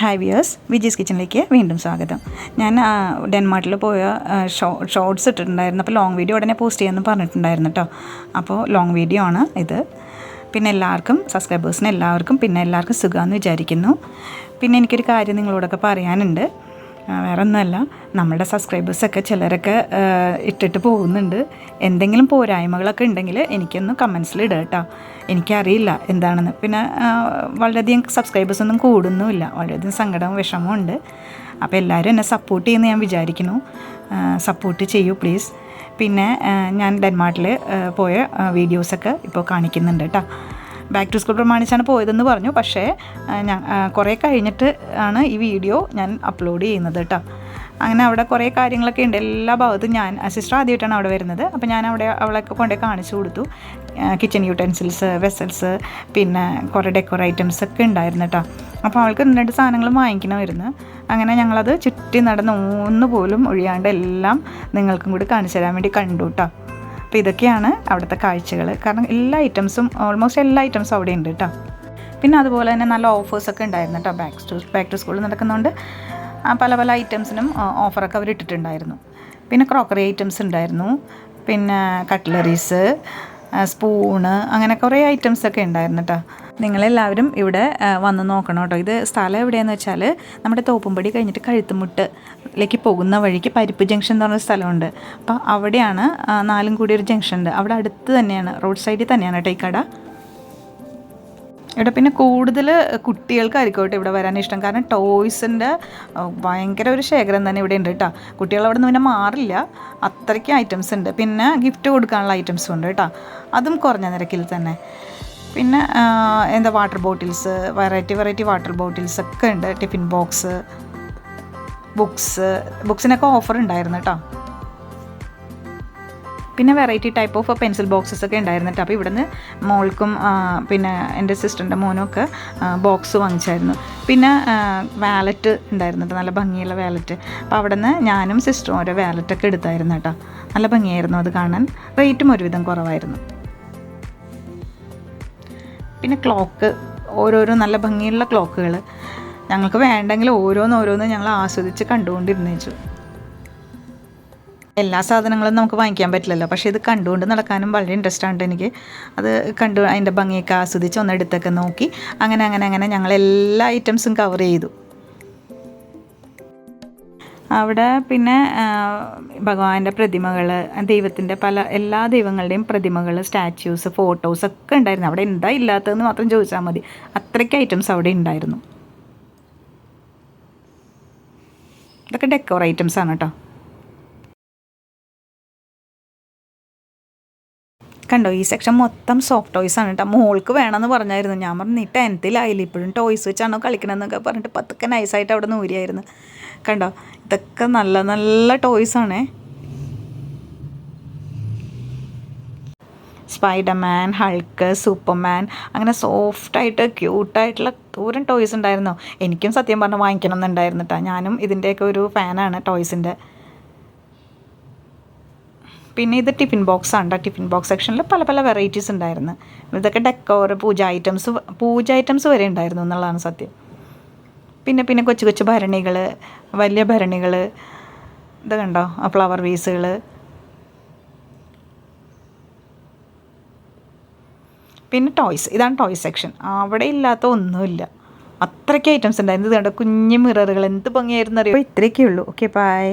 Hi wears, വിജീസ് കിച്ചണിലേക്ക് വീണ്ടും സ്വാഗതം. ഞാൻ ഡെൻമാർക്കിൽ പോയ ഷോർട്സ് ഇട്ടിട്ടുണ്ടായിരുന്നു. അപ്പോൾ ലോങ് വീഡിയോ ഉടനെ പോസ്റ്റ് ചെയ്യാമെന്ന് പറഞ്ഞിട്ടുണ്ടായിരുന്നു കേട്ടോ. അപ്പോൾ ലോങ് വീഡിയോ ആണ് ഇത്. പിന്നെ എല്ലാവർക്കും സബ്സ്ക്രൈബേഴ്സിന് പിന്നെ എല്ലാവർക്കും സുഖമാണെന്ന് വിചാരിക്കുന്നു. പിന്നെ എനിക്കൊരു കാര്യം നിങ്ങളോടൊക്കെ പറയാനുണ്ട്. വേറെ ഒന്നുമല്ല, നമ്മുടെ സബ്സ്ക്രൈബേഴ്സൊക്കെ ചിലരൊക്കെ ഇട്ടിട്ട് പോകുന്നുണ്ട്. എന്തെങ്കിലും പോരായ്മകളൊക്കെ ഉണ്ടെങ്കിൽ എനിക്കൊന്ന് കമൻസിൽ ഇടുക കേട്ടോ. എനിക്കറിയില്ല എന്താണെന്ന്. പിന്നെ വളരെയധികം സബ്സ്ക്രൈബേഴ്സൊന്നും കൂടുന്നുമില്ല. വളരെയധികം സങ്കടവും വിഷമവും ഉണ്ട്. അപ്പോൾ എല്ലാവരും എന്നെ സപ്പോർട്ട് ചെയ്യുമെന്ന് ഞാൻ വിചാരിക്കുന്നു. സപ്പോർട്ട് ചെയ്യൂ പ്ലീസ്. പിന്നെ ഞാൻ ഡെൻമാർക്കിൽ പോയ വീഡിയോസൊക്കെ ഇപ്പോൾ കാണിക്കുന്നുണ്ട് കേട്ടോ. ബാക്ക് ടു സ്കൂൾ പ്രമാണിച്ചാണ് പോയതെന്ന് പറഞ്ഞു. പക്ഷേ ഞാൻ കുറേ കഴിഞ്ഞിട്ട് ആണ് ഈ വീഡിയോ ഞാൻ അപ്ലോഡ് ചെയ്യുന്നത് കേട്ടോ. അങ്ങനെ അവിടെ കുറേ കാര്യങ്ങളൊക്കെ ഉണ്ട്. എല്ലാ ഭാഗത്തും ഞാൻ സിസ്റ്റർ ആദ്യമായിട്ടാണ് അവിടെ വരുന്നത്. അപ്പോൾ ഞാൻ അവളൊക്കെ കൊണ്ടുപോയി കാണിച്ചു കൊടുത്തു. കിച്ചൺ യൂട്ടൻസിൽസ്, വെസൽസ്, പിന്നെ കുറേ ഡെക്കോർ ഐറ്റംസ് ഒക്കെ ഉണ്ടായിരുന്നു കേട്ടോ. അപ്പോൾ അവൾക്ക് 2 സാധനങ്ങൾ വാങ്ങിക്കണമായിരുന്നു. അങ്ങനെ ഞങ്ങളത് ചുറ്റി നടന്ന് ഒന്നുപോലും ഒഴിയാണ്ട് എല്ലാം നിങ്ങൾക്കും കൂടി കാണിച്ചു തരാൻ വേണ്ടി കണ്ടു കേട്ടോ. അപ്പോൾ ഇതൊക്കെയാണ് അവിടുത്തെ കാഴ്ചകൾ. കാരണം ഓൾമോസ്റ്റ് എല്ലാ ഐറ്റംസും അവിടെ ഉണ്ട് കേട്ടോ. പിന്നെ അതുപോലെ തന്നെ നല്ല ഓഫേഴ്സൊക്കെ ഉണ്ടായിരുന്നു കേട്ടോ. ബാക്ക് ടു സ്കൂൾ നടക്കുന്നതുകൊണ്ട് പല പല ഐറ്റംസിനും ഓഫറൊക്കെ അവർ ഇട്ടിട്ടുണ്ടായിരുന്നു. പിന്നെ ക്രോക്കറി ഐറ്റംസ് ഉണ്ടായിരുന്നു. പിന്നെ കട്ട്ലറീസ്, സ്പൂണ്, അങ്ങനെ കുറേ ഐറ്റംസൊക്കെ ഉണ്ടായിരുന്നു കേട്ടോ. നിങ്ങളെല്ലാവരും ഇവിടെ വന്ന് നോക്കണം കേട്ടോ. ഇത് സ്ഥലം എവിടെയാണെന്ന് വെച്ചാൽ നമ്മുടെ തോപ്പുംപടി കഴിഞ്ഞിട്ട് കഴുത്തുമുട്ടിലേക്ക് പോകുന്ന വഴിക്ക് പരിപ്പ് ജംഗ്ഷൻ എന്ന് പറഞ്ഞൊരു സ്ഥലമുണ്ട്. അപ്പോൾ അവിടെയാണ് 4 കൂടി ഒരു ജംഗ്ഷൻ ഉണ്ട്. അവിടെ അടുത്ത് തന്നെയാണ്, റോഡ് സൈഡിൽ തന്നെയാണ് കേട്ടോ ഈ കട. ഇവിടെ പിന്നെ കൂടുതൽ കുട്ടികൾക്കായിരിക്കും കേട്ടോ ഇവിടെ വരാൻ ഇഷ്ടം. കാരണം ടോയ്സിൻ്റെ ഭയങ്കര ഒരു ശേഖരം തന്നെ ഇവിടെ ഉണ്ട് കേട്ടോ. കുട്ടികൾ അവിടെ നിന്ന് പിന്നെ മാറില്ല, അത്രയ്ക്ക് ഐറ്റംസ് ഉണ്ട്. പിന്നെ ഗിഫ്റ്റ് കൊടുക്കാനുള്ള ഐറ്റംസും ഉണ്ട് കേട്ടോ, അതും കുറഞ്ഞ നിരക്കിൽ തന്നെ. പിന്നെ water bottles, variety water bottles ഒക്കെ ഉണ്ട്. ടിഫിൻ ബോക്സ്, ബുക്സിനൊക്കെ ഓഫർ ഉണ്ടായിരുന്നു കേട്ടോ. പിന്നെ variety type of pencil boxes ഒക്കെ ഉണ്ടായിരുന്നു കേട്ടോ. അപ്പോൾ ഇവിടുന്ന് മോൾക്കും പിന്നെ എൻ്റെ സിസ്റ്ററിൻ്റെ മോനും ഒക്കെ ബോക്സ് വാങ്ങിച്ചായിരുന്നു. പിന്നെ വാലറ്റ് ഉണ്ടായിരുന്നു കേട്ടോ, നല്ല ഭംഗിയുള്ള വാലറ്റ്. അപ്പോൾ അവിടെ നിന്ന് ഞാനും സിസ്റ്ററും ഓരോ വാലറ്റൊക്കെ എടുത്തായിരുന്നു കേട്ടോ. നല്ല ഭംഗിയായിരുന്നു അത് കാണാൻ. റേറ്റും ഒരുവിധം കുറവായിരുന്നു. പിന്നെ ക്ലോക്ക്, ഓരോരോ നല്ല ഭംഗിയുള്ള ക്ലോക്കുകൾ ഞങ്ങൾക്ക് വേണ്ടെങ്കിൽ ഓരോന്ന് ഞങ്ങൾ ആസ്വദിച്ച് കണ്ടുകൊണ്ടിരുന്നേച്ചു. എല്ലാ സാധനങ്ങളും നമുക്ക് വാങ്ങിക്കാൻ പറ്റില്ലല്ലോ, പക്ഷേ ഇത് കണ്ടുകൊണ്ട് നടക്കാനും വളരെ ഇൻട്രസ്റ്റ് ആണ് എനിക്ക്. അത് അതിൻ്റെ ഭംഗിയൊക്കെ ആസ്വദിച്ച് ഒന്നെടുത്തൊക്കെ നോക്കി അങ്ങനെ ഞങ്ങൾ എല്ലാ ഐറ്റംസും കവർ ചെയ്തു. അവിടെ പിന്നെ ഭഗവാന്റെ പ്രതിമകൾ, ദൈവത്തിൻ്റെ എല്ലാ ദൈവങ്ങളുടെയും പ്രതിമകൾ, സ്റ്റാച്യൂസ്, ഫോട്ടോസ് ഒക്കെ ഉണ്ടായിരുന്നു. അവിടെ എന്താ ഇല്ലാത്തതെന്ന് മാത്രം ചോദിച്ചാൽ മതി, അത്രയ്ക്ക് ഐറ്റംസ് അവിടെ ഉണ്ടായിരുന്നു. ഇതൊക്കെ ഡെക്കോർ ഐറ്റംസ് ആണ് കേട്ടോ. കണ്ടോ, ഈ സെക്ഷൻ മൊത്തം സോഫ്റ്റ് ടോയ്സ് ആണ് കേട്ടോ. മോൾക്ക് വേണമെന്ന് പറഞ്ഞായിരുന്നു. ഞാൻ പറഞ്ഞു നീ 10th ഇപ്പോഴും ടോയ്സ് വെച്ചാണോ കളിക്കണമെന്നൊക്കെ പറഞ്ഞിട്ട് പതുക്കെ നൈസായിട്ട് അവിടെ നിന്ന് ഊരിയായിരുന്നു. കണ്ടോ, ഇതൊക്കെ നല്ല നല്ല ടോയ്സാണേ. സ്പൈഡർമാൻ, ഹൾക്ക്, സൂപ്പർമാൻ, അങ്ങനെ സോഫ്റ്റായിട്ട് ക്യൂട്ടായിട്ടുള്ള ദൂരം ടോയ്സ് ഉണ്ടായിരുന്നു. എനിക്കും സത്യം പറഞ്ഞാൽ വാങ്ങിക്കണം എന്നുണ്ടായിരുന്നു കേട്ടോ. ഞാനും ഇതിൻ്റെയൊക്കെ ഒരു ഫാനാണ് ടോയ്സിൻ്റെ. പിന്നെ ഇത് ടിഫിൻ ബോക്സ് ആണ്. ടിഫിൻ ബോക്സ് സെക്ഷനിൽ പല പല വെറൈറ്റീസ് ഉണ്ടായിരുന്നു. ഇതൊക്കെ ഡെക്കോർ, പൂജ ഐറ്റംസ് വരെ ഉണ്ടായിരുന്നു എന്നുള്ളതാണ് സത്യം. പിന്നെ കൊച്ചു ഭരണികൾ, വലിയ ഭരണികൾ, ഇത് കണ്ടോ, ഫ്ലവർ വേസുകൾ. പിന്നെ ടോയ്സ്, ഇതാണ് ടോയ്സ് സെക്ഷൻ. അവിടെ ഇല്ലാത്ത ഒന്നുമില്ല, അത്രയ്ക്ക് ഐറ്റംസ് ഉണ്ടായിരുന്നു. ഇത് കണ്ടോ, കുഞ്ഞു മിററുകൾ, എന്ത് ഭംഗിയായിരുന്നു അറിയോ. ഇത്രയൊക്കെ ഉള്ളൂ. Okay, by.